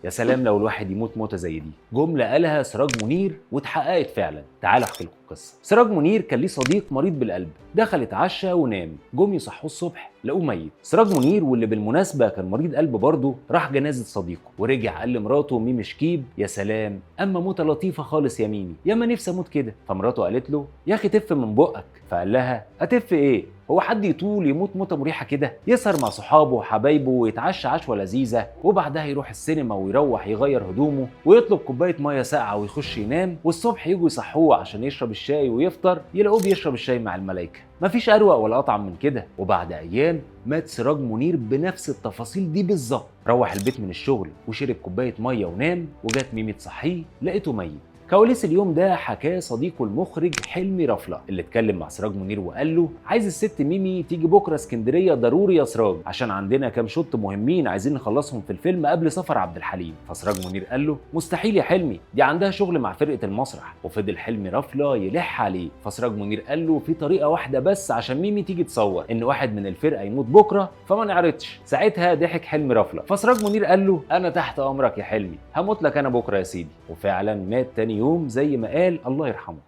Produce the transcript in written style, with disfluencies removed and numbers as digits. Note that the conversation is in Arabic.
يا سلام لو الواحد يموت موته زي دي. جمله قالها سراج منير واتحققت فعلا. تعالوا احكي لكم القصه. سراج منير كان ليه صديق مريض بالقلب، دخل اتعشى ونام، جم يصحوه الصبح لقوه ميت. سراج منير واللي بالمناسبه كان مريض قلب برضه راح جنازه صديقه ورجع قال لمراته ميمي شكيب: يا سلام اما موته لطيفه خالص يا ميمي، ياما نفسي اموت كده. فمراته قالت له: يا اخي تف من بقك. فقال لها: اتف ايه؟ هو حد يطول يموت موته مريحه كده؟ يسهر مع صحابه وحبايبه ويتعشى عشوه لذيذه وبعدها يروح السينما ويروح يغير هدومه ويطلب كوبايه ميه ساقعه ويخش ينام، والصبح يجوا يصحوه عشان يشرب الشاي ويفطر يلاقوه بيشرب الشاي مع الملائكه. مفيش اروق ولا اطعم من كده. وبعد ايام مات سراج منير بنفس التفاصيل دي بالظبط. روح البيت من الشغل وشرب كوبايه ميه ونام، وجات ميمي تصحيه لقيته ميت. كواليس اليوم ده حكاه صديقه المخرج حلمي رفله، اللي اتكلم مع سراج منير وقال له: عايز الست ميمي تيجي بكره اسكندريه ضروري يا سراج، عشان عندنا كام شوت مهمين عايزين نخلصهم في الفيلم قبل سفر عبد الحليم. فسراج منير قال له: مستحيل يا حلمي، دي عندها شغل مع فرقه المسرح. وفضل حلمي رفله يلح عليه. فسراج منير قال له: في طريقه واحده بس عشان ميمي تيجي تصور، ان واحد من الفرقه يموت بكره فما نعرضش. ساعتها ضحك حلمي رفله. فسراج منير قال له: انا تحت امرك يا حلمي، هموت لك انا بكره يا سيدي. وفعلا مات تاني يوم زي ما قال الله يرحمه.